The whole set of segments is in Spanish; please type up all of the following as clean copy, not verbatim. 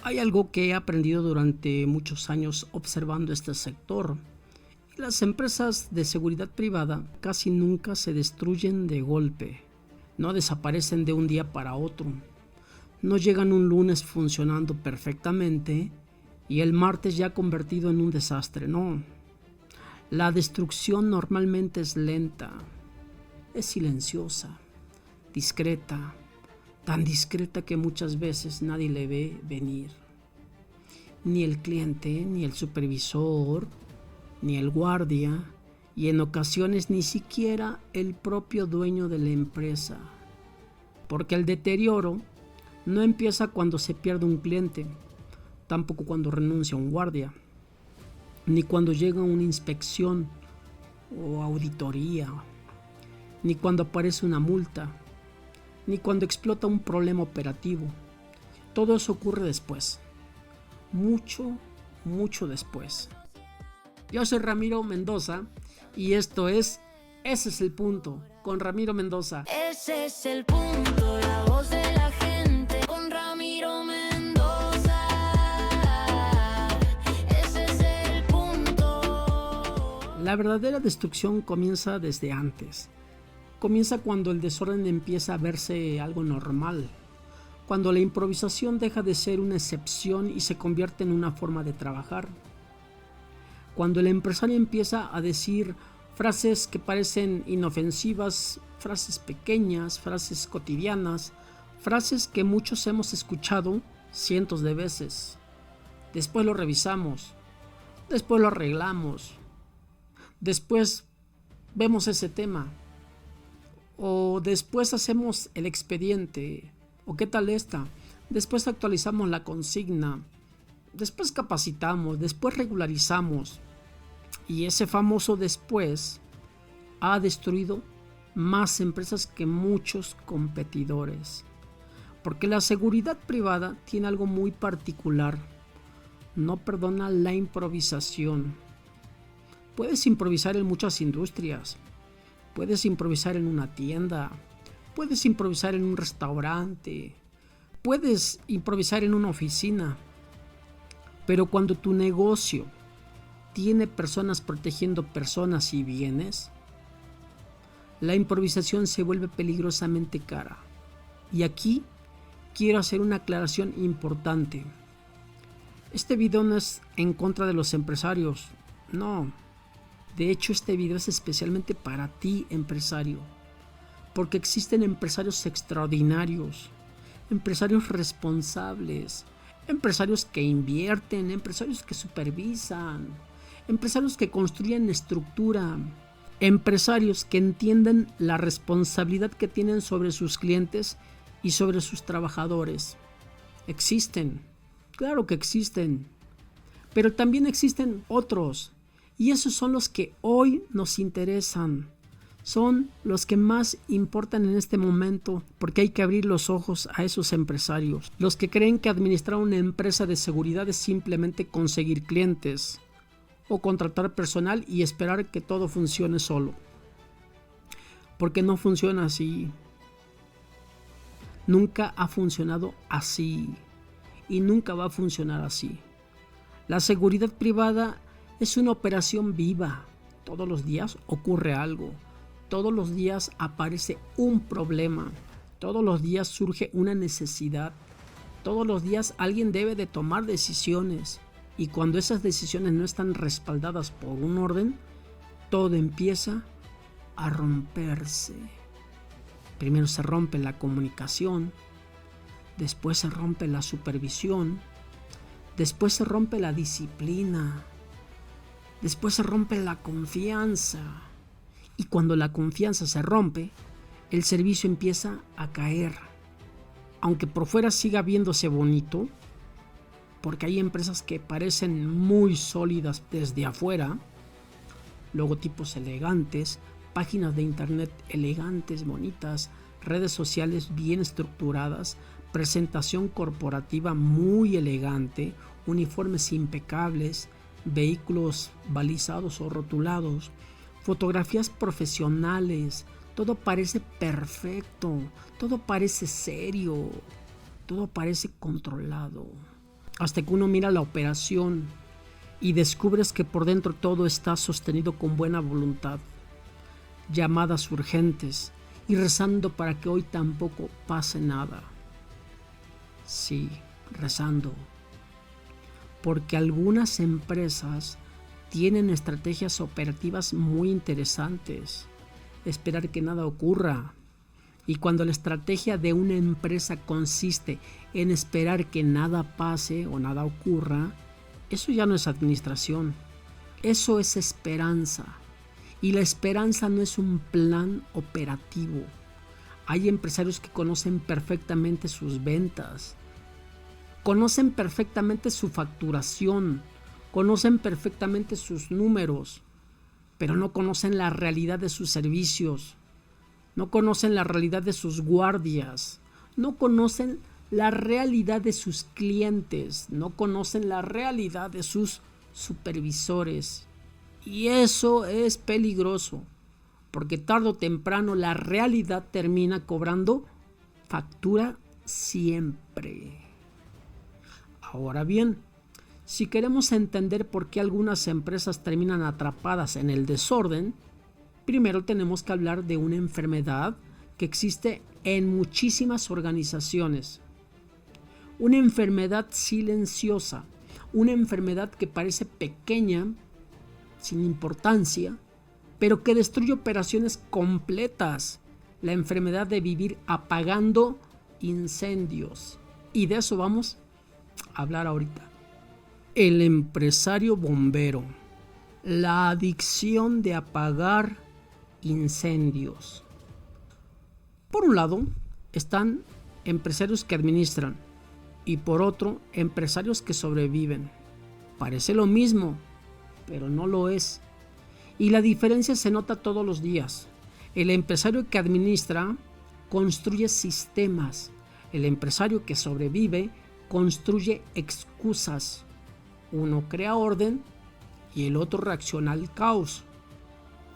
Hay algo que he aprendido durante muchos años observando este sector. Las empresas de seguridad privada casi nunca se destruyen de golpe, no desaparecen de un día para otro, no llegan un lunes funcionando perfectamente y el martes ya convertido en un desastre, no. La destrucción normalmente es lenta, es silenciosa, discreta, tan discreta que muchas veces nadie le ve venir. Ni el cliente, ni el supervisor, ni el guardia, y en ocasiones ni siquiera el propio dueño de la empresa. Porque el deterioro no empieza cuando se pierde un cliente, tampoco cuando renuncia un guardia, ni cuando llega una inspección o auditoría, ni cuando aparece una multa, ni cuando explota un problema operativo. Todo eso ocurre después, mucho después. Yo soy Ramiro Mendoza y esto es Ese es el punto, con Ramiro Mendoza. Ese es el punto, la voz de la gente, con Ramiro Mendoza. Ese es el punto. La verdadera destrucción comienza desde antes. Comienza cuando el desorden empieza a verse algo normal, cuando la improvisación deja de ser una excepción y se convierte en una forma de trabajar. Cuando el empresario empieza a decir frases que parecen inofensivas, frases pequeñas, frases cotidianas, frases que muchos hemos escuchado cientos de veces. Después lo revisamos, después lo arreglamos, después vemos ese tema, o después hacemos el expediente, o qué tal esta, después actualizamos la consigna, después capacitamos, después regularizamos. Y ese famoso después ha destruido más empresas que muchos competidores. Porque la seguridad privada tiene algo muy particular. No perdona la improvisación. Puedes improvisar en muchas industrias. Puedes improvisar en una tienda. Puedes improvisar en un restaurante. Puedes improvisar en una oficina. Pero cuando tu negocio tiene personas protegiendo personas y bienes, la improvisación se vuelve peligrosamente cara. Y aquí quiero hacer una aclaración importante. Este video no es en contra de los empresarios, no. De hecho, este video es especialmente para ti, empresario, porque existen empresarios extraordinarios, empresarios responsables, empresarios que invierten, empresarios que supervisan, empresarios que construyen estructura, empresarios que entienden la responsabilidad que tienen sobre sus clientes y sobre sus trabajadores. Existen, claro que existen, pero también existen otros, y esos son los que hoy nos interesan. Son los que más importan en este momento, porque hay que abrir los ojos a esos empresarios, los que creen que administrar una empresa de seguridad es simplemente conseguir clientes o contratar personal y esperar que todo funcione solo. Porque no funciona así. Nunca ha funcionado así y nunca va a funcionar así. La seguridad privada es una operación viva. Todos los días ocurre algo. Todos los días aparece un problema. Todos los días surge una necesidad. Todos los días alguien debe de tomar decisiones. Y cuando esas decisiones no están respaldadas por un orden, todo empieza a romperse. Primero se rompe la comunicación, después se rompe la supervisión, después se rompe la disciplina, después se rompe la confianza. Y cuando la confianza se rompe, el servicio empieza a caer. Aunque por fuera siga viéndose bonito, porque hay empresas que parecen muy sólidas desde afuera, logotipos elegantes, páginas de internet elegantes, bonitas, redes sociales bien estructuradas, presentación corporativa muy elegante, uniformes impecables, vehículos balizados o rotulados, fotografías profesionales, todo parece perfecto, todo parece serio, todo parece controlado. hasta que uno mira la operación y descubres que por dentro todo está sostenido con buena voluntad, llamadas urgentes y rezando para que hoy tampoco pase nada. Sí, rezando. Porque algunas empresas tienen estrategias operativas muy interesantes. Esperar que nada ocurra. Y cuando la estrategia de una empresa consiste en esperar que nada pase o nada ocurra, eso ya no es administración. Eso es esperanza. Y la esperanza no es un plan operativo. Hay empresarios que conocen perfectamente sus ventas, conocen perfectamente su facturación, conocen perfectamente sus números, pero no conocen la realidad de sus servicios, no conocen la realidad de sus guardias, no conocen la realidad de sus clientes, no conocen la realidad de sus supervisores. Y eso es peligroso, porque tarde o temprano la realidad termina cobrando factura siempre. Ahora bien, si queremos entender por qué algunas empresas terminan atrapadas en el desorden, primero tenemos que hablar de una enfermedad que existe en muchísimas organizaciones. Una enfermedad silenciosa, una enfermedad que parece pequeña, sin importancia, pero que destruye operaciones completas. La enfermedad de vivir apagando incendios. Y de eso vamos a hablar ahorita. El empresario bombero. La adicción de apagar incendios. Por un lado están empresarios que administran y por otro empresarios que sobreviven. Parece lo mismo, pero no lo es. Y la diferencia se nota todos los días. El empresario que administra construye sistemas. El empresario que sobrevive construye excusas. Uno crea orden y el otro reacciona al caos.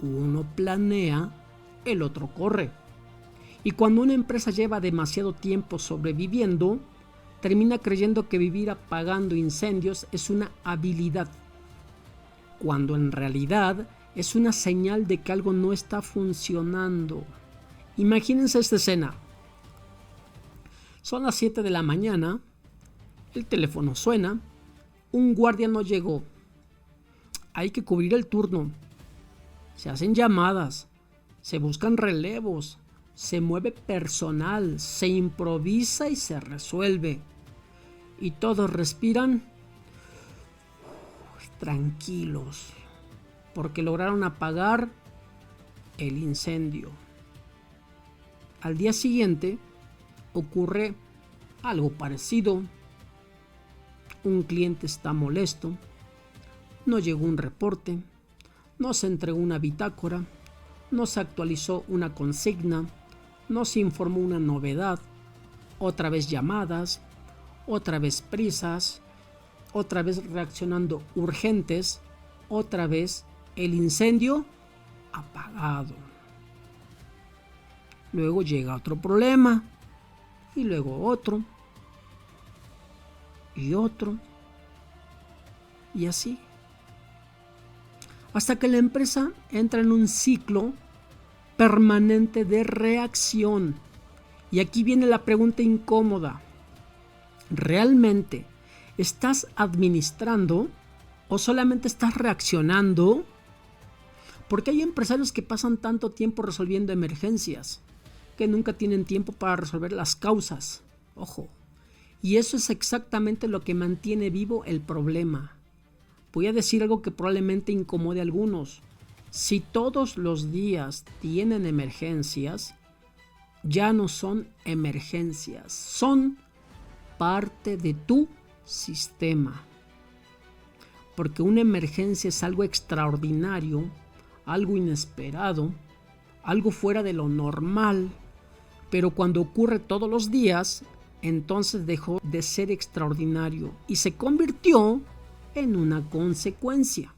Uno planea, el otro corre. Y cuando una empresa lleva demasiado tiempo sobreviviendo, termina creyendo que vivir apagando incendios es una habilidad, cuando en realidad es una señal de que algo no está funcionando. Imagínense esta escena. Son las 7 de la mañana, el teléfono suena, un guardia no llegó. Hay que cubrir el turno. Se hacen llamadas, se buscan relevos, se mueve personal, se improvisa y se resuelve. Y todos respiran tranquilos, porque lograron apagar el incendio. Al día siguiente ocurre algo parecido. Un cliente está molesto, no llegó un reporte, no se entregó una bitácora, no se actualizó una consigna, no se informó una novedad, otra vez llamadas, otra vez prisas, otra vez reaccionando urgentes, otra vez el incendio apagado. Luego llega otro problema, y luego otro, y otro, y así. Hasta que la empresa entra en un ciclo permanente de reacción. Y aquí viene la pregunta incómoda. ¿Realmente estás administrando o solamente estás reaccionando? Porque hay empresarios que pasan tanto tiempo resolviendo emergencias que nunca tienen tiempo para resolver las causas. Ojo. Y eso es exactamente lo que mantiene vivo el problema. Voy a decir algo que probablemente incomode a algunos. Si todos los días tienen emergencias, ya no son emergencias, son parte de tu sistema. Porque una emergencia es algo extraordinario, algo inesperado, algo fuera de lo normal, pero cuando ocurre todos los días, entonces dejó de ser extraordinario y se convirtió en una consecuencia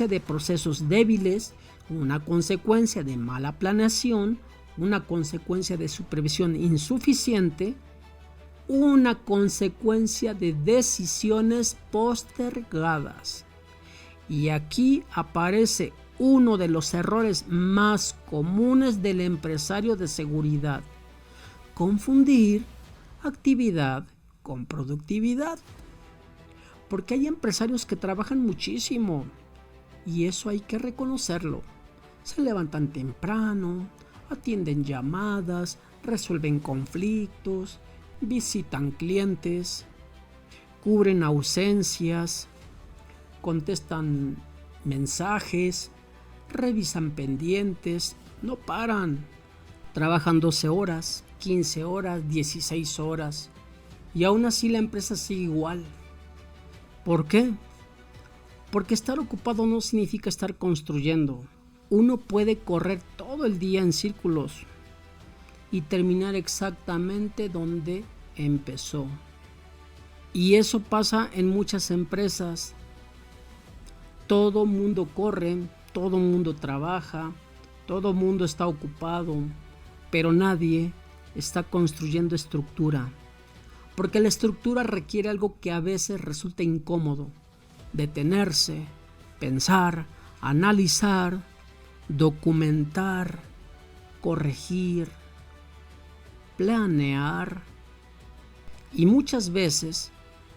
de procesos débiles, una consecuencia de mala planeación, una consecuencia de supervisión insuficiente una consecuencia de decisiones postergadas. Y aquí aparece uno de los errores más comunes del empresario de seguridad: confundir actividad con productividad. Porque hay empresarios que trabajan muchísimo y eso hay que reconocerlo. Se levantan temprano, atienden llamadas, resuelven conflictos, visitan clientes, cubren ausencias, contestan mensajes, revisan pendientes, no paran. Trabajan 12 horas, 15 horas, 16 horas y aún así la empresa sigue igual. ¿Por qué? Porque estar ocupado no significa estar construyendo. Uno puede correr todo el día en círculos y terminar exactamente donde empezó. Y eso pasa en muchas empresas. Todo mundo corre, todo mundo trabaja, todo mundo está ocupado, pero nadie está construyendo estructura. Porque la estructura requiere algo que a veces resulta incómodo: detenerse, pensar, analizar, documentar, corregir, planear. Y muchas veces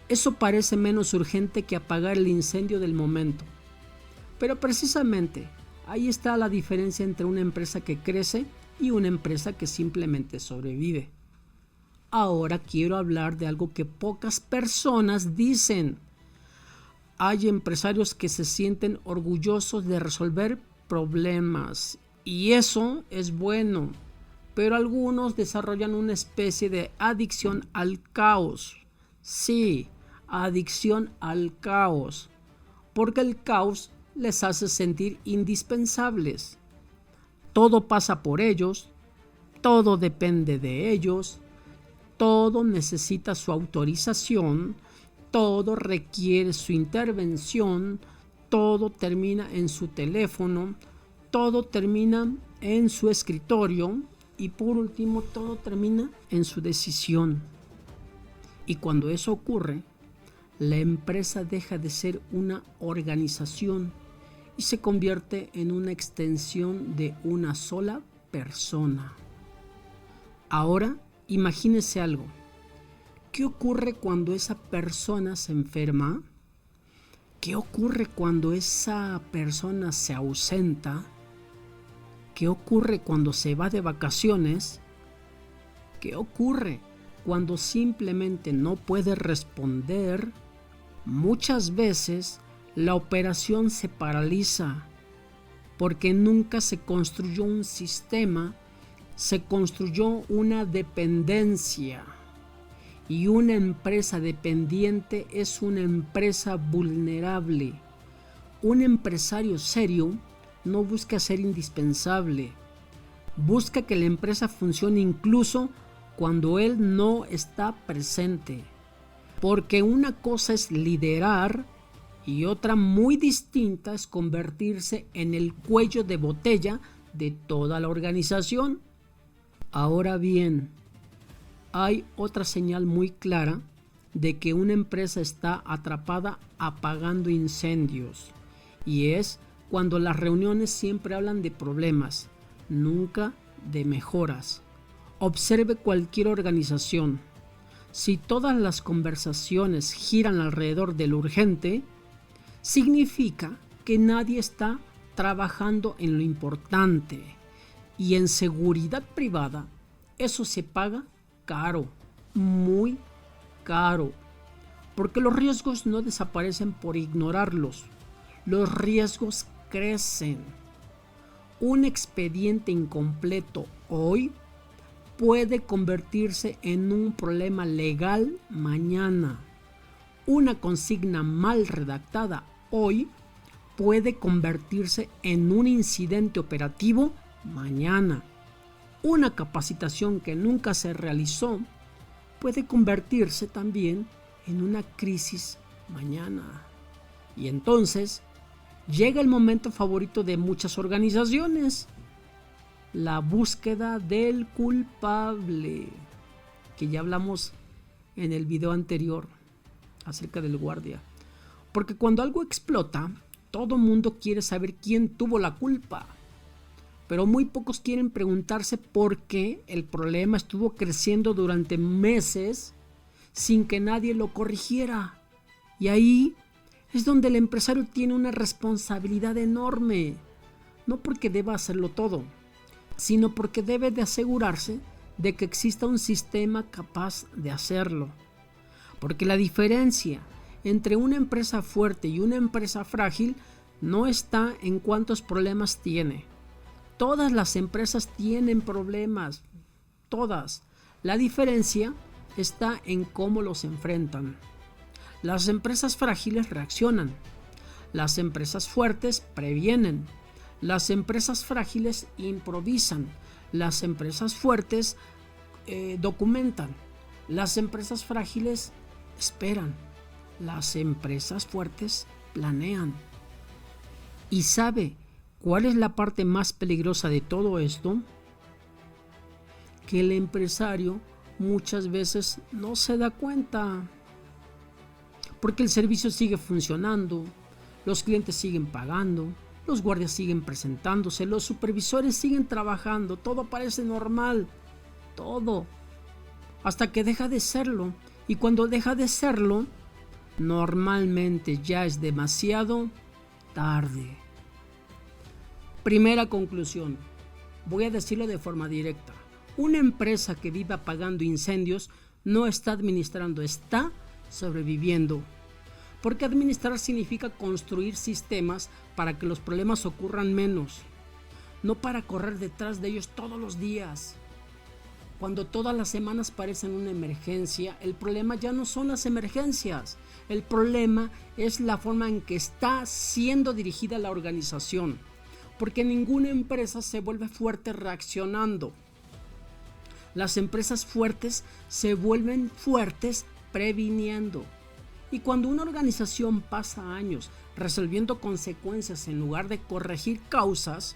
eso parece menos urgente que apagar el incendio del momento. Pero precisamente ahí está la diferencia entre una empresa que crece y una empresa que simplemente sobrevive. Ahora quiero hablar de algo que pocas personas dicen. Hay empresarios que se sienten orgullosos de resolver problemas y eso es bueno, pero algunos desarrollan una especie de adicción al caos. Sí, adicción al caos, porque el caos les hace sentir indispensables. Todo pasa por ellos, todo depende de ellos, todo necesita su autorización, todo requiere su intervención, todo termina en su teléfono, todo termina en su escritorio y por último todo termina en su decisión. Y cuando eso ocurre, la empresa deja de ser una organización y se convierte en una extensión de una sola persona. Ahora, imagínese algo. ¿Qué ocurre cuando esa persona se enferma? ¿Qué ocurre cuando esa persona se ausenta? ¿Qué ocurre cuando se va de vacaciones? ¿Qué ocurre cuando simplemente no puede responder? Muchas veces la operación se paraliza porque nunca se construyó un sistema, se construyó una dependencia. Y una empresa dependiente es una empresa vulnerable. Un empresario serio no busca ser indispensable. Busca que la empresa funcione incluso cuando él no está presente. Porque una cosa es liderar y otra muy distinta es convertirse en el cuello de botella de toda la organización. Ahora bien, hay otra señal muy clara de que una empresa está atrapada apagando incendios, y es cuando las reuniones siempre hablan de problemas, nunca de mejoras. Observe cualquier organización. Si todas las conversaciones giran alrededor de lo urgente, significa que nadie está trabajando en lo importante. Y en seguridad privada, eso se paga caro, muy caro, porque los riesgos no desaparecen por ignorarlos, los riesgos crecen. Un expediente incompleto hoy puede convertirse en un problema legal mañana. Una consigna mal redactada hoy puede convertirse en un incidente operativo mañana. Una capacitación que nunca se realizó puede convertirse también en una crisis mañana. Y entonces llega el momento favorito de muchas organizaciones: la búsqueda del culpable, que ya hablamos en el video anterior acerca del guardia. Porque cuando algo explota, todo mundo quiere saber quién tuvo la culpa. Pero muy pocos quieren preguntarse por qué el problema estuvo creciendo durante meses sin que nadie lo corrigiera. Y ahí es donde el empresario tiene una responsabilidad enorme. No porque deba hacerlo todo, sino porque debe de asegurarse de que exista un sistema capaz de hacerlo. Porque la diferencia entre una empresa fuerte y una empresa frágil no está en cuántos problemas tiene. Todas las empresas tienen problemas, todas. La diferencia está en cómo los enfrentan. Las empresas frágiles reaccionan. Las empresas fuertes previenen. Las empresas frágiles improvisan. Las empresas fuertes documentan. Las empresas frágiles esperan. Las empresas fuertes planean. ¿Y sabe cuál es la parte más peligrosa de todo esto? Que el empresario muchas veces no se da cuenta. Porque el servicio sigue funcionando, los clientes siguen pagando, los guardias siguen presentándose, los supervisores siguen trabajando, todo parece normal, todo. Hasta que deja de serlo. Y cuando deja de serlo, normalmente ya es demasiado tarde. Primera conclusión, voy a decirlo de forma directa. Una empresa que vive apagando incendios no está administrando, está sobreviviendo. Porque administrar significa construir sistemas para que los problemas ocurran menos, no para correr detrás de ellos todos los días. Cuando todas las semanas parecen una emergencia, el problema ya no son las emergencias. El problema es la forma en que está siendo dirigida la organización. Porque ninguna empresa se vuelve fuerte reaccionando. Las empresas fuertes se vuelven fuertes previniendo. Y cuando una organización pasa años resolviendo consecuencias en lugar de corregir causas,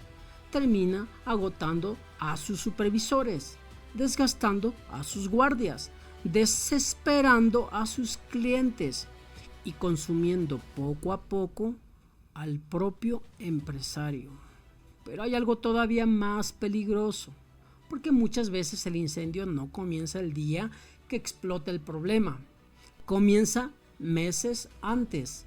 termina agotando a sus supervisores, desgastando a sus guardias, desesperando a sus clientes y consumiendo poco a poco al propio empresario. Pero hay algo todavía más peligroso, porque muchas veces el incendio no comienza el día que explota el problema, comienza meses antes.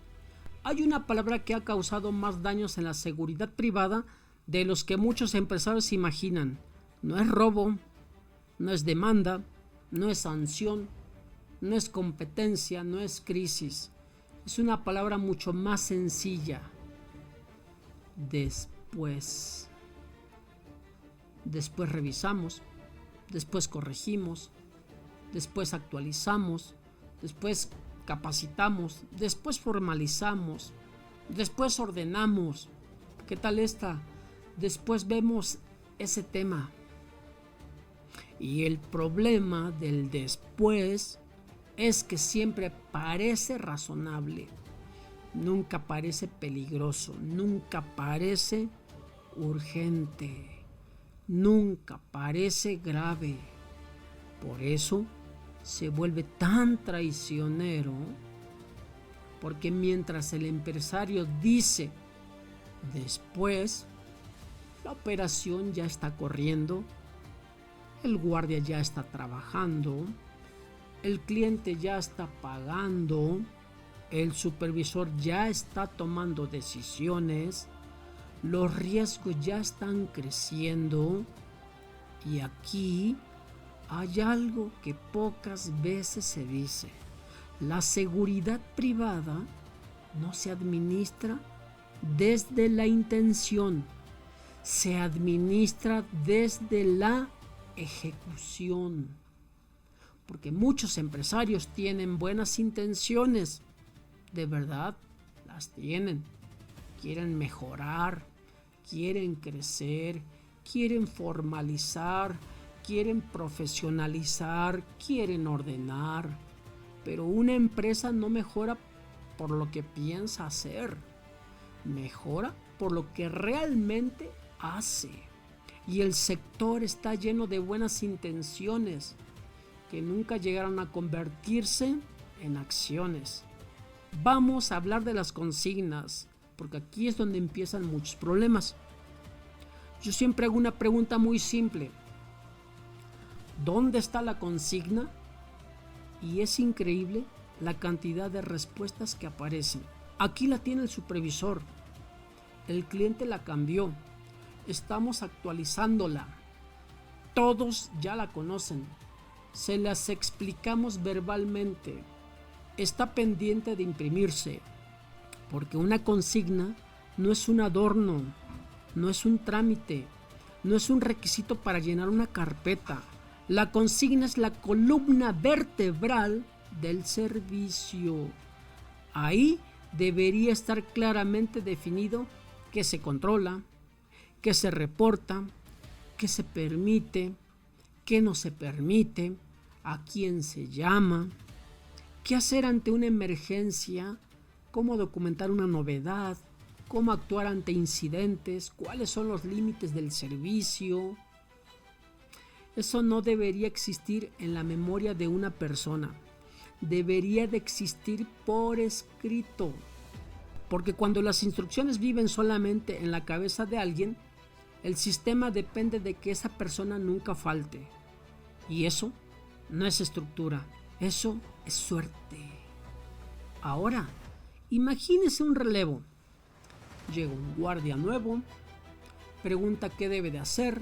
Hay una palabra que ha causado más daños en la seguridad privada de los que muchos empresarios imaginan. No es robo, no es demanda, no es sanción, no es competencia, no es crisis. Es una palabra mucho más sencilla. Después revisamos, después corregimos, después actualizamos, después capacitamos, después formalizamos, después ordenamos. ¿Qué tal esta? Después vemos ese tema. Y el problema del después es que siempre parece razonable, nunca parece peligroso, nunca parece urgente, nunca parece grave. Por eso se vuelve tan traicionero, porque mientras el empresario dice después, la operación ya está corriendo, el guardia ya está trabajando, el cliente ya está pagando, el supervisor ya está tomando decisiones, los riesgos ya están creciendo. Y aquí hay algo que pocas veces se dice: la seguridad privada no se administra desde la intención, se administra desde la ejecución. Porque muchos empresarios tienen buenas intenciones, de verdad las tienen, quieren mejorar, quieren crecer, quieren formalizar, quieren profesionalizar, quieren ordenar, pero una empresa no mejora por lo que piensa hacer, mejora por lo que realmente hace. Y el sector está lleno de buenas intenciones, que nunca llegaron a convertirse en acciones. Vamos a hablar de las consignas, porque aquí es donde empiezan muchos problemas. Yo siempre hago una pregunta muy simple: ¿dónde está la consigna? Y es increíble la cantidad de respuestas que aparecen. Aquí la tiene el supervisor. El cliente la cambió. Estamos actualizándola. Todos ya la conocen. Se las explicamos verbalmente. Está pendiente de imprimirse. Porque una consigna no es un adorno, no es un trámite, no es un requisito para llenar una carpeta. La consigna es la columna vertebral del servicio. Ahí debería estar claramente definido qué se controla, qué se reporta, qué se permite, qué no se permite, a quién se llama, qué hacer ante una emergencia, cómo documentar una novedad, cómo actuar ante incidentes, cuáles son los límites del servicio. Eso no debería existir en la memoria de una persona. Debería de existir por escrito. Porque cuando las instrucciones viven solamente en la cabeza de alguien, el sistema depende de que esa persona nunca falte. Y eso no es estructura, eso es suerte. Ahora, imagínese un relevo. Llega un guardia nuevo, pregunta qué debe de hacer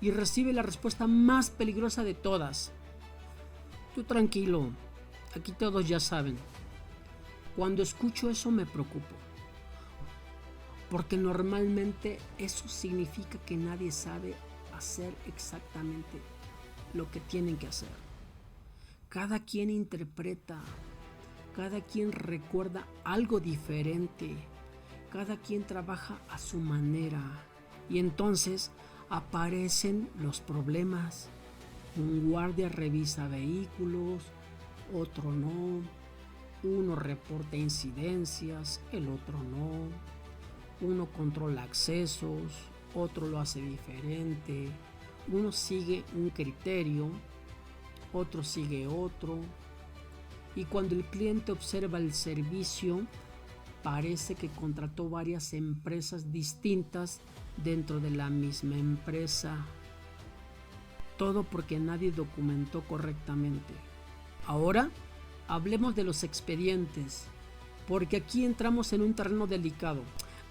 y recibe la respuesta más peligrosa de todas: tú tranquilo, aquí todos ya saben. Cuando escucho eso me preocupo, porque normalmente eso significa que nadie sabe hacer exactamente lo que tienen que hacer. Cada quien interpreta, cada quien recuerda algo diferente, cada quien trabaja a su manera, y entonces aparecen los problemas. Un guardia revisa vehículos, otro no. Uno reporta incidencias, el otro no. Uno controla accesos, otro lo hace diferente. Uno sigue un criterio, otro sigue otro. Y cuando el cliente observa el servicio, parece que contrató varias empresas distintas dentro de la misma empresa. Todo porque nadie documentó correctamente. Ahora hablemos de los expedientes, porque aquí entramos en un terreno delicado.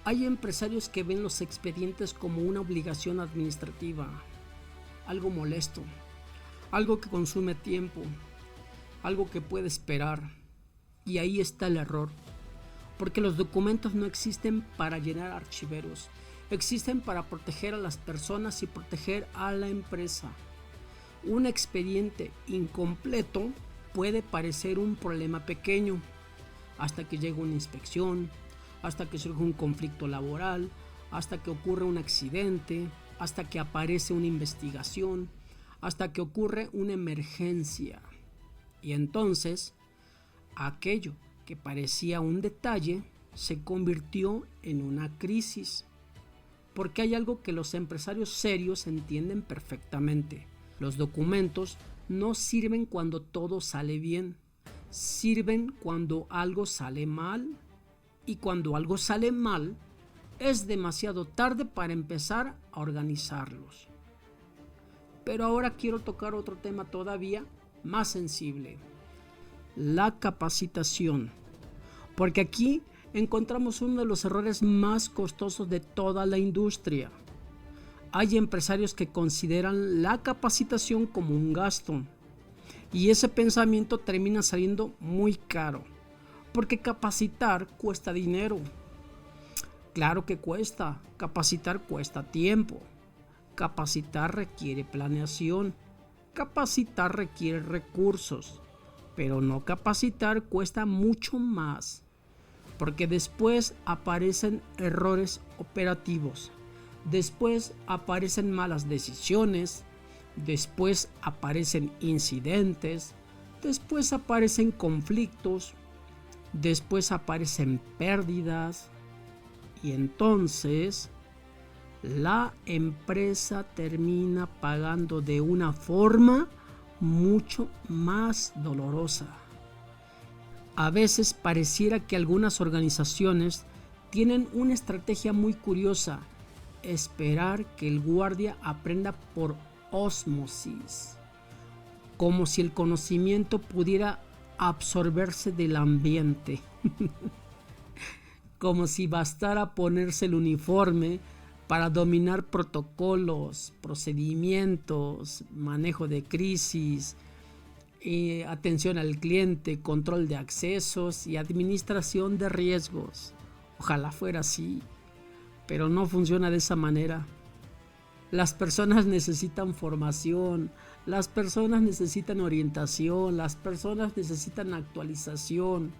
Hay empresarios que ven los expedientes como una obligación administrativa, algo molesto, algo que consume tiempo, algo que puede esperar. Y ahí está el error, porque los documentos no existen para llenar archiveros, existen para proteger a las personas y proteger a la empresa. Un expediente incompleto puede parecer un problema pequeño, hasta que llega una inspección, hasta que surge un conflicto laboral, hasta que ocurre un accidente, hasta que aparece una investigación, hasta que ocurre una emergencia. Y entonces, aquello que parecía un detalle se convirtió en una crisis. Porque hay algo que los empresarios serios entienden perfectamente: los documentos no sirven cuando todo sale bien, sirven cuando algo sale mal. Y cuando algo sale mal, es demasiado tarde para empezar a organizarlos. Pero ahora quiero tocar otro tema todavía más sensible: la capacitación. Porque aquí encontramos uno de los errores más costosos de toda la industria. Hay empresarios que consideran la capacitación como un gasto, y ese pensamiento termina saliendo muy caro, porque capacitar cuesta dinero. Claro que cuesta, capacitar cuesta tiempo, capacitar requiere planeación, capacitar requiere recursos, pero no capacitar cuesta mucho más, porque después aparecen errores operativos, después aparecen malas decisiones, después aparecen incidentes, después aparecen conflictos, después aparecen pérdidas, y entonces la empresa termina pagando de una forma mucho más dolorosa. A veces pareciera que algunas organizaciones tienen una estrategia muy curiosa: esperar que el guardia aprenda por ósmosis, como si el conocimiento pudiera absorberse del ambiente, como si bastara ponerse el uniforme para dominar protocolos, procedimientos, manejo de crisis, atención al cliente, control de accesos y administración de riesgos. Ojalá fuera así, pero no funciona de esa manera. Las personas necesitan formación, las personas necesitan orientación, las personas necesitan actualización.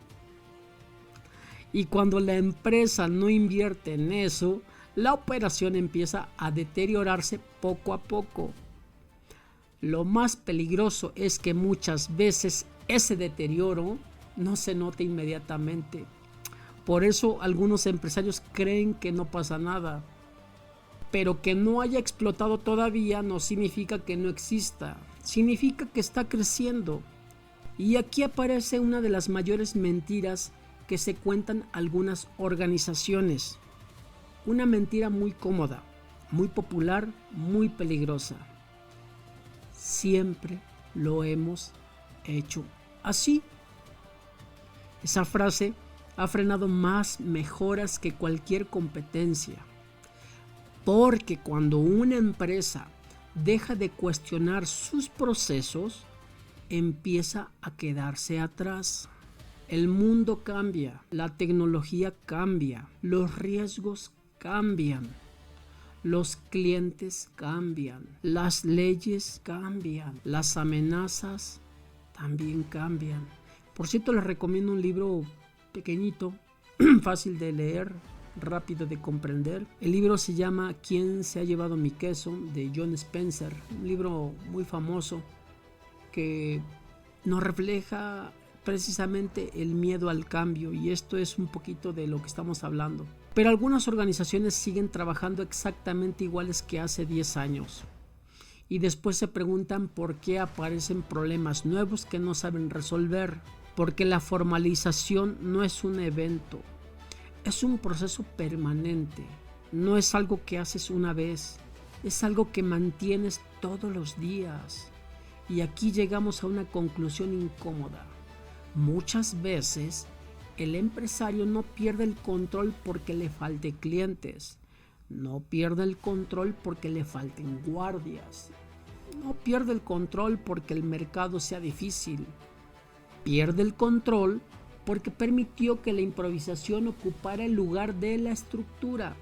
Y cuando la empresa no invierte en eso, la operación empieza a deteriorarse poco a poco. Lo más peligroso es que muchas veces ese deterioro no se nota inmediatamente. Por eso algunos empresarios creen que no pasa nada. Pero que no haya explotado todavía no significa que no exista. Significa que está creciendo. Y aquí aparece una de las mayores mentiras que se cuentan algunas organizaciones. Una mentira muy cómoda, muy popular, muy peligrosa. Siempre lo hemos hecho así. Esa frase ha frenado más mejoras que cualquier competencia. Porque cuando una empresa deja de cuestionar sus procesos, empieza a quedarse atrás. El mundo cambia, la tecnología cambia, los riesgos cambian, los clientes cambian, las leyes cambian, las amenazas también cambian. Por cierto, les recomiendo un libro pequeñito, fácil de leer, rápido de comprender. El libro se llama ¿Quién se ha llevado mi queso?, de John Spencer, un libro muy famoso que nos refleja precisamente el miedo al cambio, y esto es un poquito de lo que estamos hablando. Pero algunas organizaciones siguen trabajando exactamente iguales que hace 10 años y después se preguntan por qué aparecen problemas nuevos que no saben resolver, porque la formalización no es un evento, es un proceso permanente, no es algo que haces una vez, es algo que mantienes todos los días. Y aquí llegamos a una conclusión incómoda. Muchas veces el empresario no pierde el control porque le falte clientes, no pierde el control porque le falten guardias, no pierde el control porque el mercado sea difícil, pierde el control porque permitió que la improvisación ocupara el lugar de la estructura.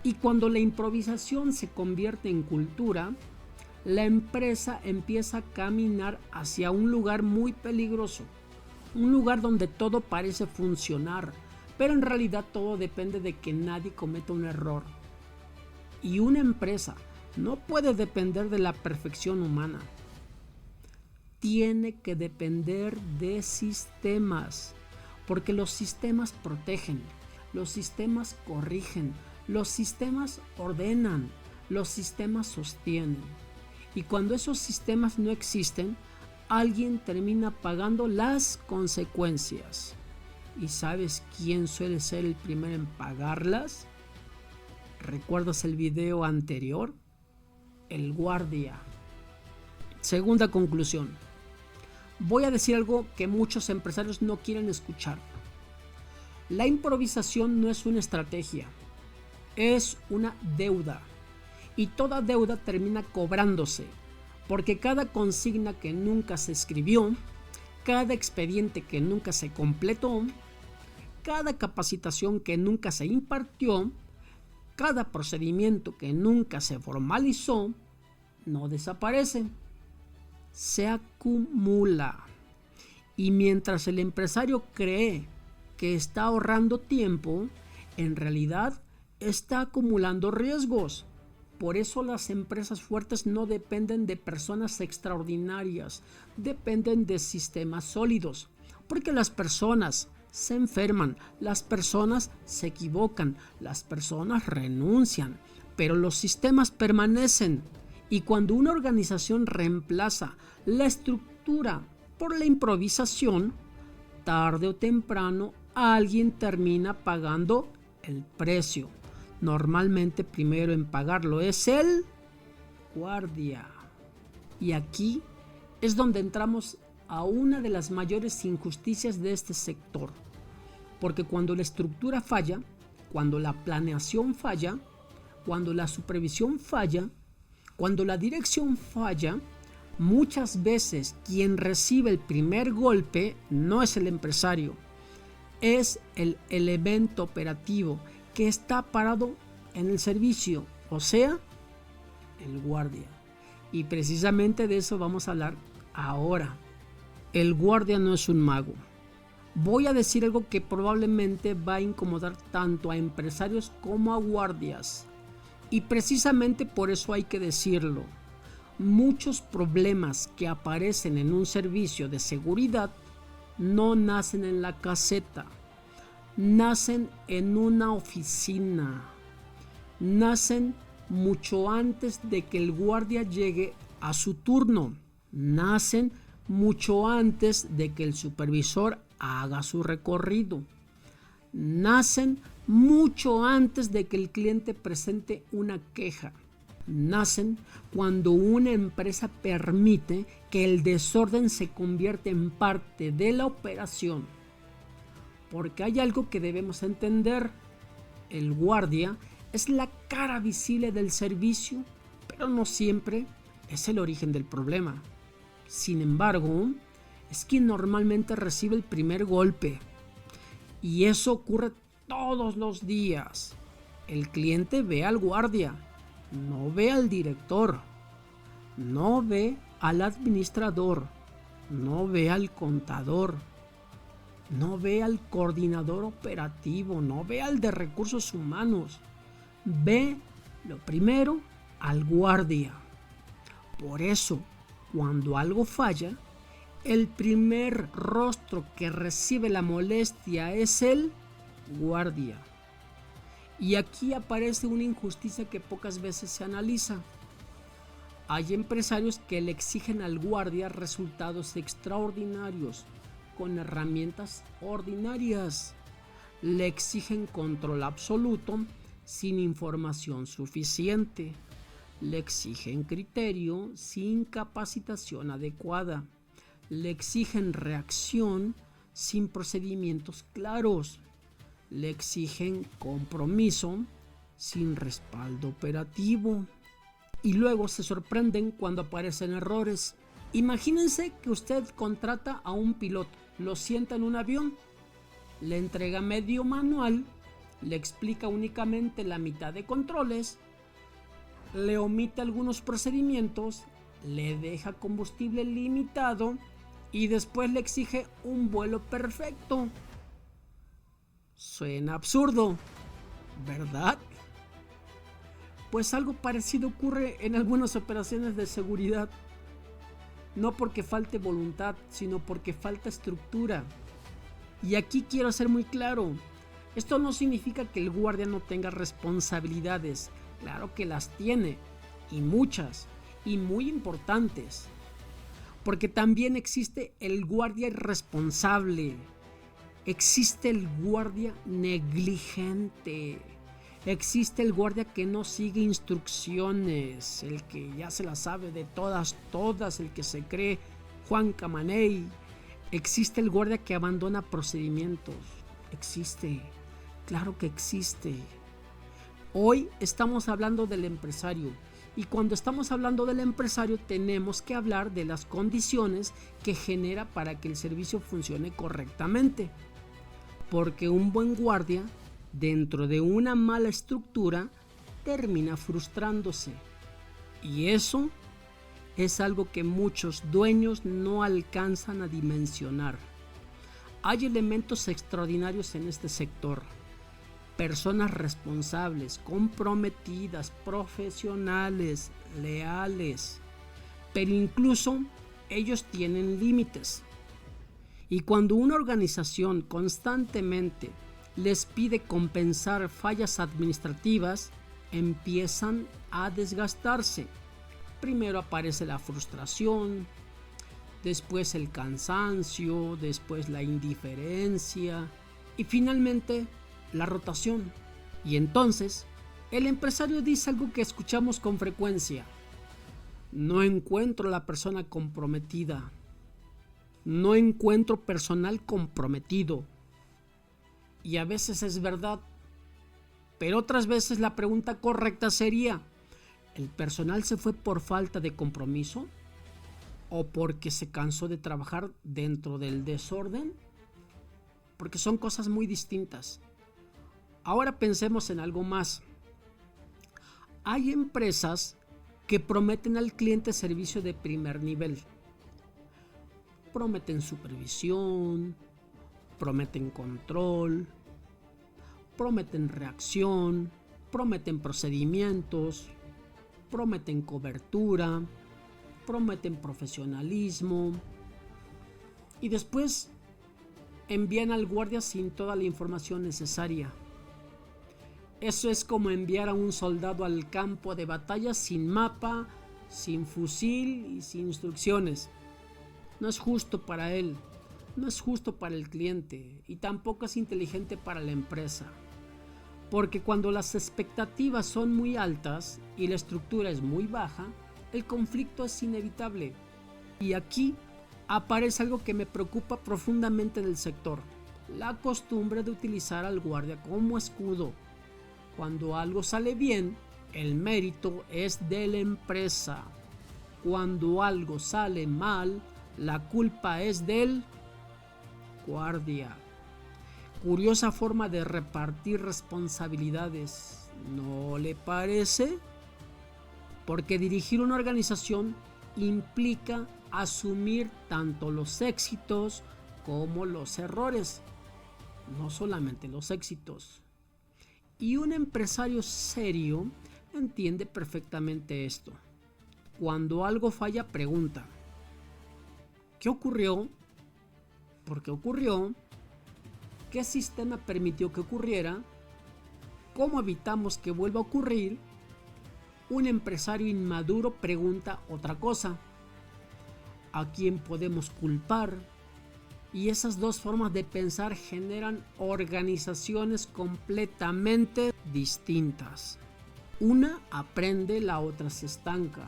Y cuando la improvisación se convierte en cultura, la empresa empieza a caminar hacia un lugar muy peligroso. Un lugar donde todo parece funcionar, pero en realidad todo depende de que nadie cometa un error. Y una empresa no puede depender de la perfección humana. Tiene que depender de sistemas, porque los sistemas protegen, los sistemas corrigen, los sistemas ordenan, los sistemas sostienen. Y cuando esos sistemas no existen, alguien termina pagando las consecuencias. ¿Y sabes quién suele ser el primero en pagarlas? ¿Recuerdas el video anterior? El guardia. Segunda conclusión. Voy a decir algo que muchos empresarios no quieren escuchar. La improvisación no es una estrategia, es una deuda. Y toda deuda termina cobrándose. Porque cada consigna que nunca se escribió, cada expediente que nunca se completó, cada capacitación que nunca se impartió, cada procedimiento que nunca se formalizó, no desaparece, se acumula. Y mientras el empresario cree que está ahorrando tiempo, en realidad está acumulando riesgos. Por eso las empresas fuertes no dependen de personas extraordinarias, dependen de sistemas sólidos, porque las personas se enferman, las personas se equivocan, las personas renuncian, pero los sistemas permanecen. Y cuando una organización reemplaza la estructura por la improvisación, tarde o temprano alguien termina pagando el precio. Normalmente primero en pagarlo es el guardia. Y aquí es donde entramos a una de las mayores injusticias de este sector. Porque cuando la estructura falla, cuando la planeación falla, cuando la supervisión falla, cuando la dirección falla, muchas veces quien recibe el primer golpe no es el empresario, es el elemento operativo que está parado en el servicio, o sea, el guardia. Y precisamente de eso vamos a hablar ahora. El guardia no es un mago. Voy a decir algo que probablemente va a incomodar tanto a empresarios como a guardias. Y precisamente por eso hay que decirlo. Muchos problemas que aparecen en un servicio de seguridad no nacen en la caseta, nacen en una oficina, nacen mucho antes de que el guardia llegue a su turno, nacen mucho antes de que el supervisor haga su recorrido, nacen mucho antes de que el cliente presente una queja. Nacen cuando una empresa permite que el desorden se convierta en parte de la operación. Porque hay algo que debemos entender. El guardia es la cara visible del servicio, pero no siempre es el origen del problema. Sin embargo, es quien normalmente recibe el primer golpe. Y eso ocurre todos los días. El cliente ve al guardia, no ve al director, no ve al administrador, no ve al contador, no ve al coordinador operativo, no ve al de recursos humanos. Ve lo primero al guardia. Por eso, cuando algo falla, el primer rostro que recibe la molestia es el guardia. Y aquí aparece una injusticia que pocas veces se analiza. Hay empresarios que le exigen al guardia resultados extraordinarios con herramientas ordinarias. Le exigen control absoluto sin información suficiente. Le exigen criterio sin capacitación adecuada. Le exigen reacción sin procedimientos claros. Le exigen compromiso sin respaldo operativo. Y luego se sorprenden cuando aparecen errores. Imagínense que usted contrata a un piloto, lo sienta en un avión, le entrega medio manual, le explica únicamente la mitad de controles, le omite algunos procedimientos, le deja combustible limitado y después le exige un vuelo perfecto. Suena absurdo, ¿verdad? Pues algo parecido ocurre en algunas operaciones de seguridad. No porque falte voluntad, sino porque falta estructura. Y aquí quiero ser muy claro. Esto no significa que el guardia no tenga responsabilidades. Claro que las tiene, y muchas, y muy importantes. Porque también existe el guardia irresponsable. Existe el guardia negligente. Existe el guardia que no sigue instrucciones, el que ya se las sabe de todas, el que se cree Juan Camaney. Existe el guardia que abandona procedimientos. Existe, claro que existe. Hoy estamos hablando del empresario. Y cuando estamos hablando del empresario tenemos que hablar de las condiciones que genera para que el servicio funcione correctamente. Porque un buen guardia, dentro de una mala estructura, termina frustrándose. Y eso es algo que muchos dueños no alcanzan a dimensionar. Hay elementos extraordinarios en este sector. Personas responsables, comprometidas, profesionales, leales. Pero incluso ellos tienen límites. Y cuando una organización constantemente les pide compensar fallas administrativas, empiezan a desgastarse. Primero aparece la frustración, después el cansancio, después la indiferencia y finalmente la rotación. Y entonces el empresario dice algo que escuchamos con frecuencia: no encuentro la persona comprometida, no encuentro personal comprometido. Y a veces es verdad, pero otras veces la pregunta correcta sería: ¿el personal se fue por falta de compromiso o porque se cansó de trabajar dentro del desorden? Porque son cosas muy distintas. Ahora pensemos en algo más. Hay empresas que prometen al cliente servicio de primer nivel. Prometen supervisión, prometen control, prometen reacción, prometen procedimientos, prometen cobertura, prometen profesionalismo y después envían al guardia sin toda la información necesaria. Eso es como enviar a un soldado al campo de batalla sin mapa, sin fusil y sin instrucciones. No es justo para él, no es justo para el cliente y tampoco es inteligente para la empresa. Porque cuando las expectativas son muy altas y la estructura es muy baja, el conflicto es inevitable. Y aquí aparece algo que me preocupa profundamente del sector: la costumbre de utilizar al guardia como escudo. Cuando algo sale bien, el mérito es de la empresa. Cuando algo sale mal, la culpa es del guardia. Curiosa forma de repartir responsabilidades, ¿no le parece? Porque dirigir una organización implica asumir tanto los éxitos como los errores, no solamente los éxitos. Y un empresario serio entiende perfectamente esto. Cuando algo falla, pregunta: ¿qué ocurrió? ¿Por qué ocurrió? ¿Qué sistema permitió que ocurriera? ¿Cómo evitamos que vuelva a ocurrir? Un empresario inmaduro pregunta otra cosa: ¿a quién podemos culpar? Y esas dos formas de pensar generan organizaciones completamente distintas. Una aprende, la otra se estanca.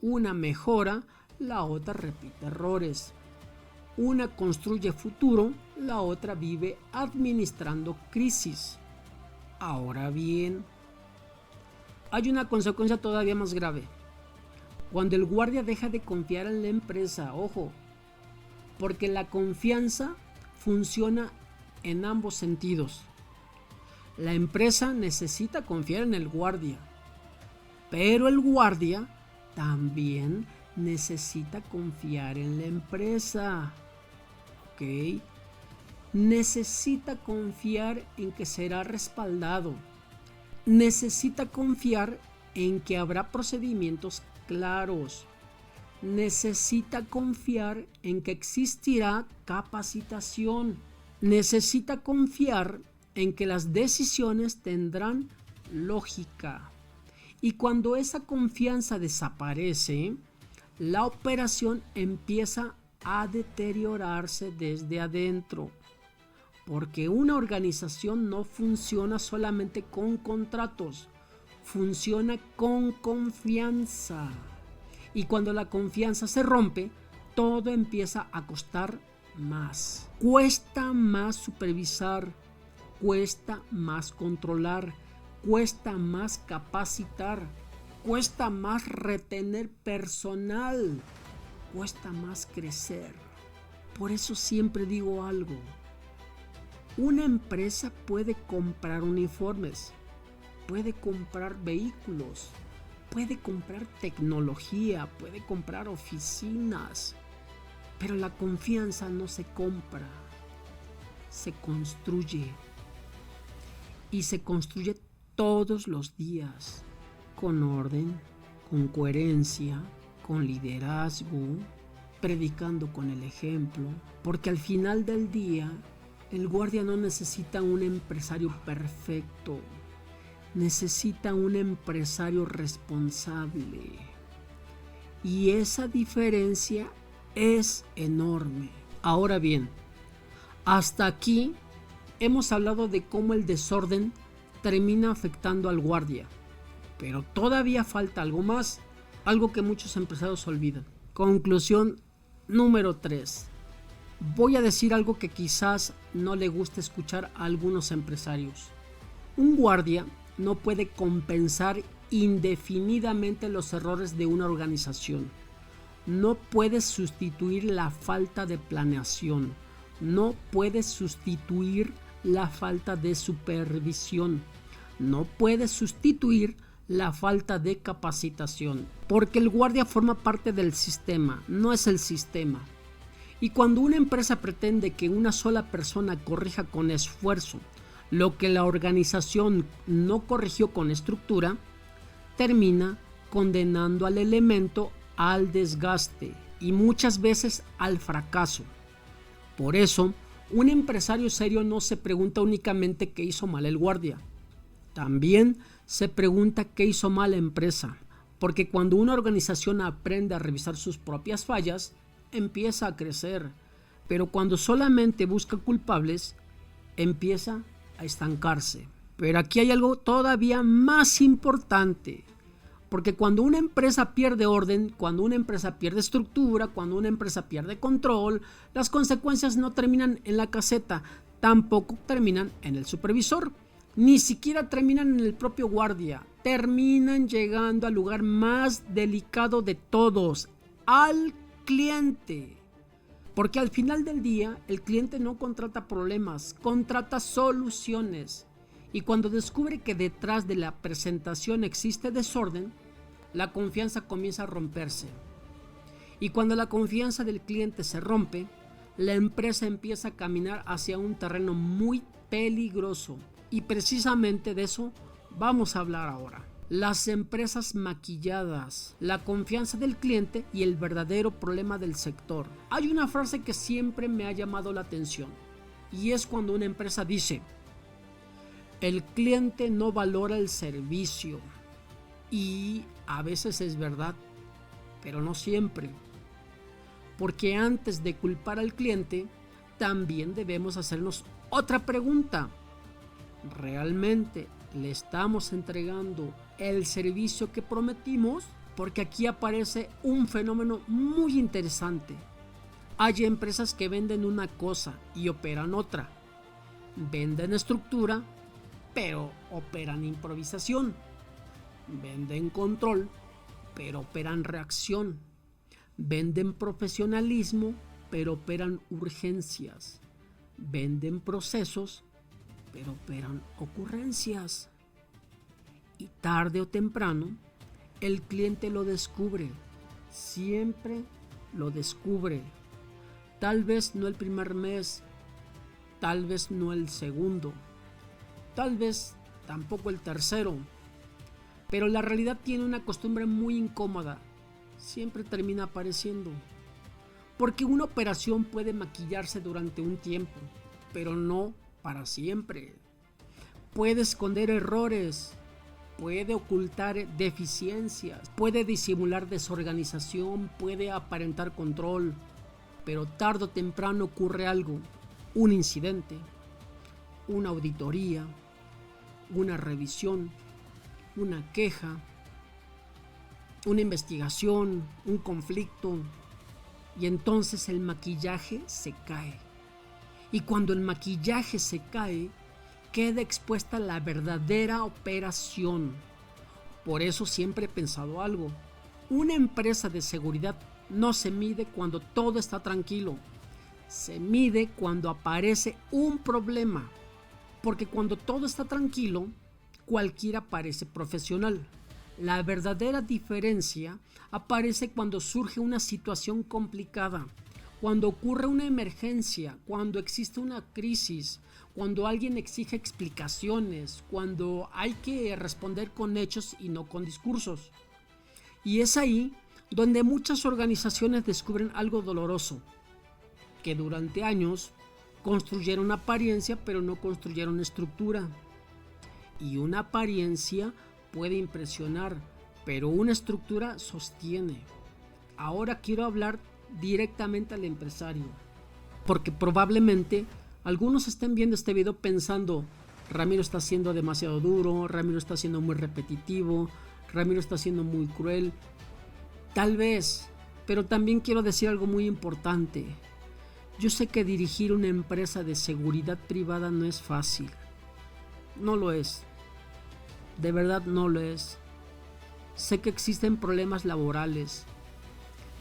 Una mejora, la otra repite errores. Una construye futuro, la otra vive administrando crisis. Ahora bien, hay una consecuencia todavía más grave. Cuando el guardia deja de confiar en la empresa, ojo, porque la confianza funciona en ambos sentidos. La empresa necesita confiar en el guardia, pero el guardia también necesita confiar en la empresa. ¿Ok? Necesita confiar en que será respaldado. Necesita confiar en que habrá procedimientos claros. Necesita confiar en que existirá capacitación. Necesita confiar en que las decisiones tendrán lógica. Y cuando esa confianza desaparece, la operación empieza a deteriorarse desde adentro. Porque una organización no funciona solamente con contratos, funciona con confianza. Y cuando la confianza se rompe, todo empieza a costar más. Cuesta más supervisar, cuesta más controlar, cuesta más capacitar, cuesta más retener personal, cuesta más crecer. Por eso siempre digo algo: una empresa puede comprar uniformes, puede comprar vehículos, puede comprar tecnología, puede comprar oficinas, pero la confianza no se compra, se construye. Y se construye todos los días, con orden, con coherencia, con liderazgo, predicando con el ejemplo, porque al final del día el guardia no necesita un empresario perfecto, necesita un empresario responsable. Y esa diferencia es enorme. Ahora bien, hasta aquí hemos hablado de cómo el desorden termina afectando al guardia. Pero todavía falta algo más, algo que muchos empresarios olvidan. Conclusión número 3. Voy a decir algo que quizás no le guste escuchar a algunos empresarios. Un guardia no puede compensar indefinidamente los errores de una organización. No puede sustituir la falta de planeación. No puede sustituir la falta de supervisión. No puede sustituir la falta de capacitación. Porque el guardia forma parte del sistema, no es el sistema. Y cuando una empresa pretende que una sola persona corrija con esfuerzo lo que la organización no corrigió con estructura, termina condenando al elemento al desgaste y muchas veces al fracaso. Por eso, un empresario serio no se pregunta únicamente qué hizo mal el guardia. También se pregunta qué hizo mal la empresa, porque cuando una organización aprende a revisar sus propias fallas, empieza a crecer, pero cuando solamente busca culpables, empieza a estancarse. Pero aquí hay algo todavía más importante, porque cuando una empresa pierde orden, cuando una empresa pierde estructura, cuando una empresa pierde control, las consecuencias no terminan en la caseta, tampoco terminan en el supervisor, ni siquiera terminan en el propio guardia, terminan llegando al lugar más delicado de todos, al cliente. Porque al final del día el cliente no contrata problemas, contrata soluciones. Y cuando descubre que detrás de la presentación existe desorden, la confianza comienza a romperse. Y cuando la confianza del cliente se rompe, la empresa empieza a caminar hacia un terreno muy peligroso. Y precisamente de eso vamos a hablar ahora. Las empresas maquilladas, la confianza del cliente y el verdadero problema del sector. Hay una frase que siempre me ha llamado la atención y es cuando una empresa dice: el cliente no valora el servicio. Y a veces es verdad, pero no siempre. Porque antes de culpar al cliente, también debemos hacernos otra pregunta. ¿Realmente le estamos entregando el servicio que prometimos? Porque aquí aparece un fenómeno muy interesante. Hay empresas que venden una cosa y operan otra. Venden estructura, pero operan improvisación. Venden control, pero operan reacción. Venden profesionalismo, pero operan urgencias. Venden procesos, pero operan ocurrencias. Y tarde o temprano, el cliente lo descubre. Siempre lo descubre. Tal vez no el primer mes, tal vez no el segundo, tal vez tampoco el tercero. Pero la realidad tiene una costumbre muy incómoda. Siempre termina apareciendo. Porque una operación puede maquillarse durante un tiempo, pero no para siempre. Puede esconder errores, puede ocultar deficiencias, puede disimular desorganización, puede aparentar control, pero tarde o temprano ocurre algo, un incidente, una auditoría, una revisión, una queja, una investigación, un conflicto, y entonces el maquillaje se cae. Y cuando el maquillaje se cae, queda expuesta la verdadera operación. Por eso siempre he pensado algo. Una empresa de seguridad no se mide cuando todo está tranquilo. Se mide cuando aparece un problema. Porque cuando todo está tranquilo, cualquiera parece profesional. La verdadera diferencia aparece cuando surge una situación complicada, cuando ocurre una emergencia, cuando existe una crisis, cuando alguien exige explicaciones, cuando hay que responder con hechos y no con discursos. Y es ahí donde muchas organizaciones descubren algo doloroso, que durante años construyeron apariencia pero no construyeron estructura. Y una apariencia puede impresionar, pero una estructura sostiene. ahora quiero hablar directamente al empresario, porque probablemente algunos estén viendo este video pensando: Ramiro está siendo demasiado duro, Ramiro está siendo muy repetitivo, Ramiro está siendo muy cruel. Tal vez, pero también quiero decir algo muy importante. Yo sé que dirigir una empresa de seguridad privada no es fácil. No lo es. De verdad no lo es. Sé que existen problemas laborales.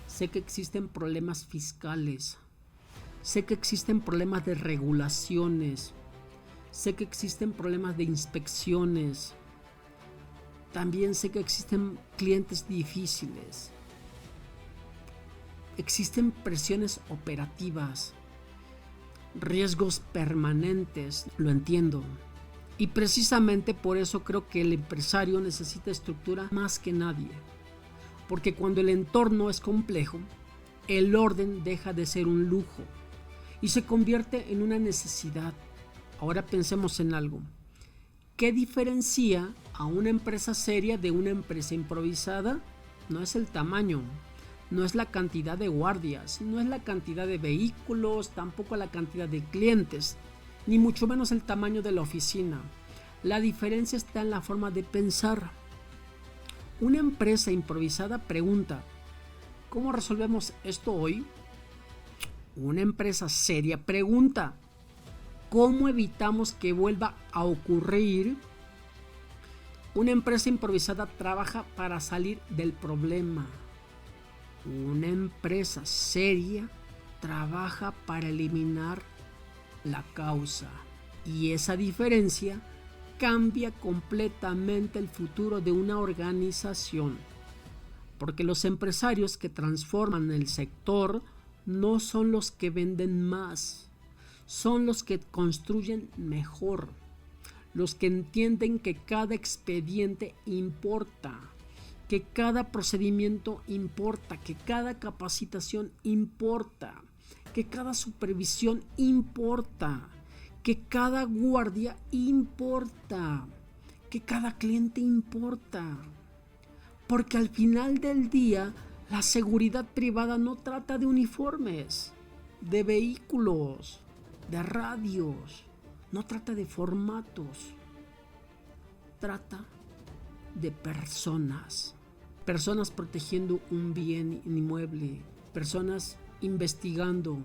Sé que existen problemas fiscales. Sé que existen problemas de regulaciones. Sé que existen problemas de inspecciones. También sé que existen clientes difíciles. Existen presiones operativas, riesgos permanentes, lo entiendo. Y precisamente por eso creo que el empresario necesita estructura más que nadie. Porque cuando el entorno es complejo, el orden deja de ser un lujo y se convierte en una necesidad. Ahora pensemos en algo. ¿Qué diferencia a una empresa seria de una empresa improvisada? No es el tamaño, no es la cantidad de guardias, no es la cantidad de vehículos, tampoco la cantidad de clientes, ni mucho menos el tamaño de la oficina. La diferencia está en la forma de pensar. Una empresa improvisada pregunta: ¿cómo resolvemos esto hoy? Una empresa seria pregunta: ¿cómo evitamos que vuelva a ocurrir? Una empresa improvisada trabaja para salir del problema. Una empresa seria trabaja para eliminar la causa. Y esa diferencia cambia completamente el futuro de una organización. Porque los empresarios que transforman el sector no son los que venden más, son los que construyen mejor, los que entienden que cada expediente importa, que cada procedimiento importa, que cada capacitación importa, que cada supervisión importa, que cada guardia importa, que cada cliente importa. Porque al final del día, la seguridad privada no trata de uniformes, de vehículos, de radios, no trata de formatos, trata de personas. Personas protegiendo un bien inmueble, personas investigando,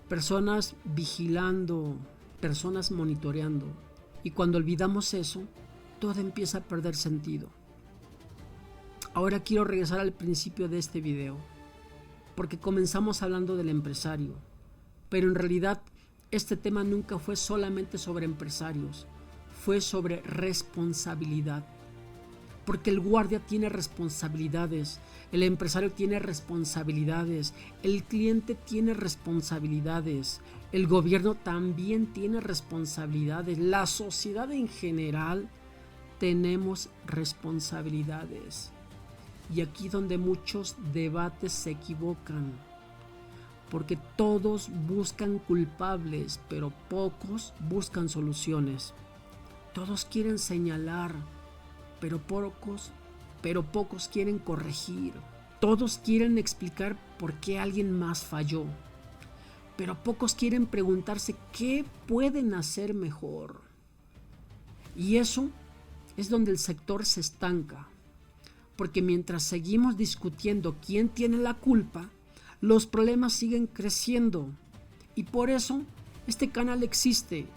personas vigilando, personas monitoreando. Y cuando olvidamos eso, todo empieza a perder sentido. Ahora quiero regresar al principio de este video, porque comenzamos hablando del empresario, pero en realidad este tema nunca fue solamente sobre empresarios, fue sobre responsabilidad. Porque el guardia tiene responsabilidades, el empresario tiene responsabilidades, el cliente tiene responsabilidades, el gobierno también tiene responsabilidades, la sociedad en general tenemos responsabilidades. Y aquí donde muchos debates se equivocan, porque todos buscan culpables, pero pocos buscan soluciones. Todos quieren señalar, pero pocos quieren corregir. Todos quieren explicar por qué alguien más falló, pero pocos quieren preguntarse qué pueden hacer mejor. Y eso es donde el sector se estanca, porque mientras seguimos discutiendo quién tiene la culpa, los problemas siguen creciendo. Y por eso este canal existe,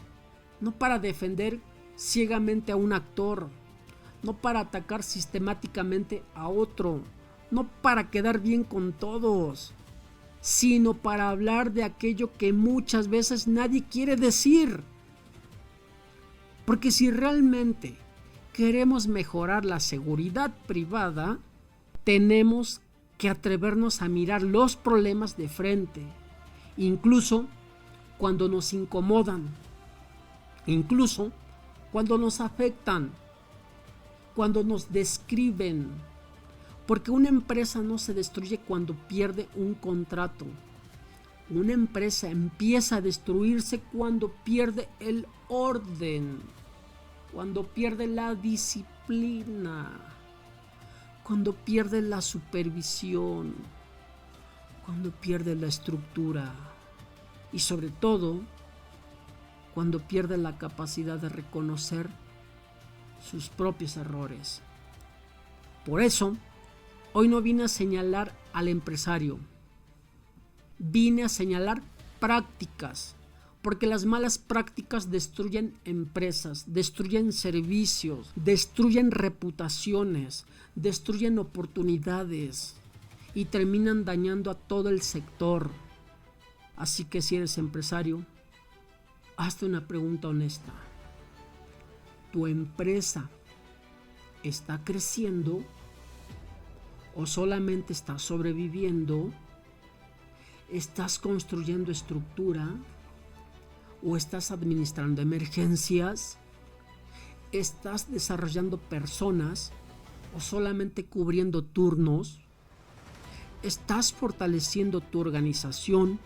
no para defender ciegamente a un actor, no para atacar sistemáticamente a otro, no para quedar bien con todos, sino para hablar de aquello que muchas veces nadie quiere decir. Porque si realmente queremos mejorar la seguridad privada, tenemos que atrevernos a mirar los problemas de frente, incluso cuando nos incomodan, incluso cuando nos afectan, cuando nos describen. Porque una empresa no se destruye cuando pierde un contrato. Una empresa empieza a destruirse cuando pierde el orden, cuando pierde la disciplina, cuando pierdes la supervisión, cuando pierdes la estructura y sobre todo cuando pierdes la capacidad de reconocer sus propios errores. Por eso, hoy no vine a señalar al empresario, vine a señalar prácticas, porque las malas prácticas destruyen empresas, destruyen servicios, destruyen reputaciones, destruyen oportunidades y terminan dañando a todo el sector. Así que si eres empresario, hazte una pregunta honesta. ¿Tu empresa está creciendo o solamente está sobreviviendo? ¿Estás construyendo estructura o estás administrando emergencias? ¿Estás desarrollando personas o solamente cubriendo turnos? ¿Estás fortaleciendo tu organización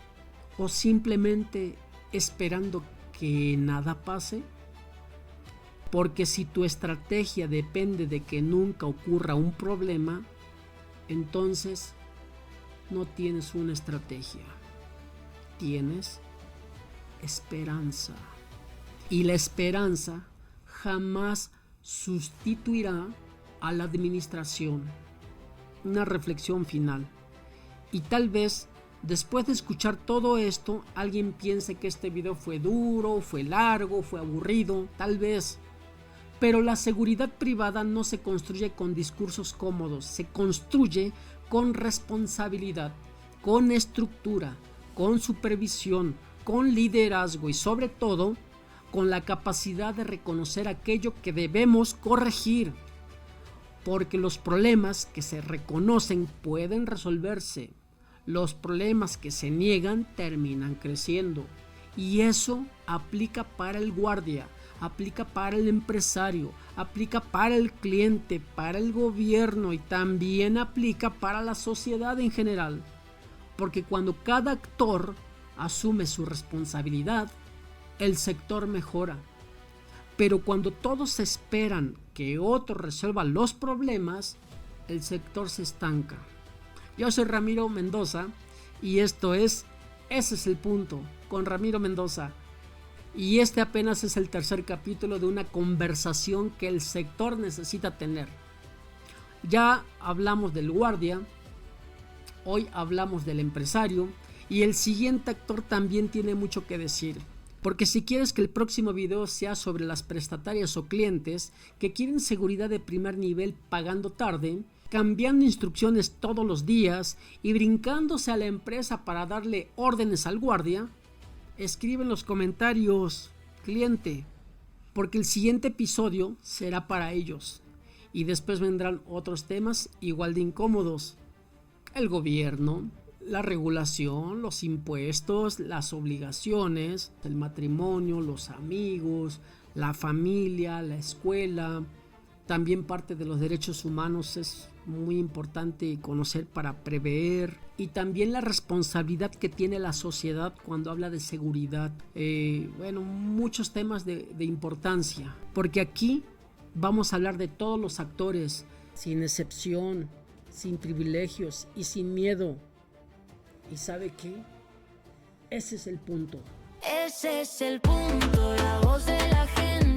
o simplemente esperando que nada pase? Porque si tu estrategia depende de que nunca ocurra un problema, entonces no tienes una estrategia, tienes esperanza. Y la esperanza jamás sustituirá a la administración. Una reflexión final. Y tal vez después de escuchar todo esto, alguien piense que este video fue duro, fue largo, fue aburrido, tal vez. Pero la seguridad privada no se construye con discursos cómodos, se construye con responsabilidad, con estructura, con supervisión, con liderazgo y sobre todo con la capacidad de reconocer aquello que debemos corregir. Porque los problemas que se reconocen pueden resolverse. Los problemas que se niegan terminan creciendo. Y eso aplica para el guardia, aplica para el empresario, aplica para el cliente, para el gobierno y también aplica para la sociedad en general. Porque cuando cada actor asume su responsabilidad, el sector mejora. Pero cuando todos esperan que otro resuelva los problemas, el sector se estanca. Yo soy Ramiro Mendoza y esto es Ese es el punto, con Ramiro Mendoza. Y este apenas es el tercer capítulo de una conversación que el sector necesita tener. Ya hablamos del guardia, hoy hablamos del empresario y el siguiente actor también tiene mucho que decir. Porque si quieres que el próximo video sea sobre las prestatarias o clientes que quieren seguridad de primer nivel pagando tarde, cambiando instrucciones todos los días y brincándose a la empresa para darle órdenes al guardia, escribe en los comentarios, cliente, porque el siguiente episodio será para ellos. Y después vendrán otros temas igual de incómodos. El gobierno, la regulación, los impuestos, las obligaciones, el matrimonio, los amigos, la familia, la escuela. También parte de los derechos humanos es muy importante conocer para prever. Y también la responsabilidad que tiene la sociedad cuando habla de seguridad. Muchos temas de importancia. Porque aquí vamos a hablar de todos los actores, sin excepción, sin privilegios y sin miedo. ¿Y sabe qué? Ese es el punto. Ese es el punto, la voz de la gente.